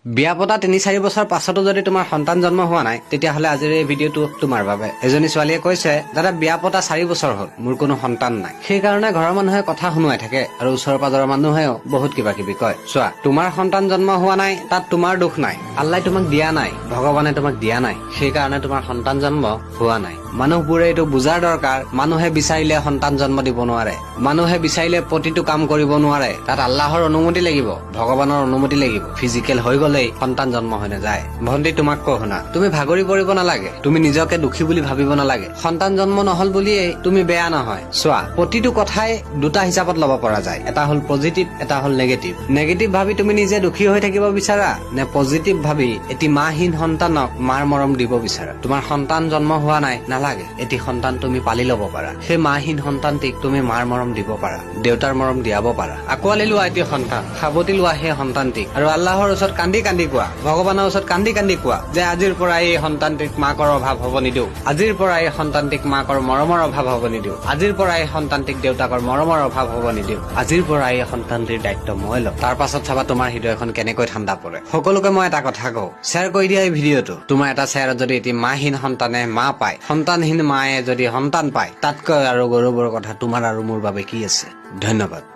বিয়া পতা ৩-৪ বছৰ পাছতো যদি তোমাৰ সন্তান জন্ম হোৱা নাই তেতিয়াহ'লে আজিৰ এই ভিডিঅ'টো তোমাৰ বাবে। এজনী ছোৱালীয়ে কৈছে, দাদা বিয়া পতা ৪ বছৰ হ'ল, মোৰ কোনো সন্তান নাই। সেইকাৰণে ঘৰৰ মানুহে কথা শুনুৱাই থাকে আৰু ওচৰৰ পাজৰৰ মানুহেও বহুত কিবা কিবি কয়। চোৱা, তোমাৰ সন্তান জন্ম হোৱা নাই তাত তোমাৰ দুখ নাই। আল্লাই তোমাক দিয়া নাই, ভগৱানে তোমাক দিয়া নাই, সেইকাৰণে তোমাৰ সন্তান জন্ম হোৱা নাই। মানুহবোৰে এইটো বুজাৰ দৰকাৰ, মানুহে বিচাৰিলে সন্তান জন্ম দিব নোৱাৰে, মানুহে বিচাৰিলে প্ৰতিটো কাম কৰিব নোৱাৰে। তাত আল্লাহৰ অনুমতি লাগিব, ভগৱানৰ অনুমতি লাগিব। ফিজিকেল হৈ গলেই সন্তান জন্ম হৈ নাযায়। ভন্টি, তোমাক কওঁ শুনা, তুমি ভাগৰি পৰিব নালাগে, তুমি নিজকে দুখী বুলি ভাবিব নালাগে। সন্তান জন্ম নহল বুলিয়েই তুমি বেয়া নহয়। চোৱা, প্ৰতিটো কথাই দুটা হিচাপত ল'ব পৰা যায়, এটা হ'ল পজিটিভ, এটা হ'ল নেগেটিভ। নেগেটিভ ভাবি তুমি নিজে দুখী হৈ থাকিব বিচাৰা নে পজিটিভ ভাবি এটি মাহীন সন্তানক মাৰ মৰম দিব বিচাৰা? তোমাৰ সন্তান জন্ম হোৱা নাই, নালাগে, এটি সন্তান তুমি পালি ল'ব পাৰা। সেই মাহীন সন্তানটিক তুমি মাৰ মৰম দিব পাৰা, দেউতাৰ মৰম দিয়াব পাৰা। আকোৱালি লোৱা এটি সন্তান, সাৱটি লোৱা সেই সন্তানটিক, আৰু আল্লাহৰ ওচৰত কান্দি কান্দি কোৱা, ভগৱানৰ ওচৰত কান্দি কান্দি কোৱা যে আজিৰ পৰা এই সন্তানটিক মাকৰ অভাৱ হ'ব নিদিওঁ, আজিৰ পৰা এই সন্তানটিক মাকৰ মৰমৰ অভাৱ হ'ব নিদিওঁ, আজিৰ পৰা এই সন্তানটিক দেউতাকৰ মৰমৰ অভাৱ হ'ব নিদিওঁ, আজিৰ পৰা এই সন্তানটিৰ দায়িত্ব মই লম। তাৰ পাছত চাবা তোমাৰ হৃদয়খন কেনেকৈ ঠাণ্ডা পৰে। সকলোকে মই এটা কথা কওঁ, শ্বেয়াৰ কৰি দিয়া এই ভিডিঅ'টো। তোমাৰ এটা শ্বেয়াৰত যদি এটি মাহীন সন্তানে মা পায়, সন্তানহীন মায়ে যদি সন্তান পায়, তাতকৈ আৰু গৌৰৱৰ কথা তোমাৰ আৰু মোৰ বাবে কি আছে? ধন্যবাদ।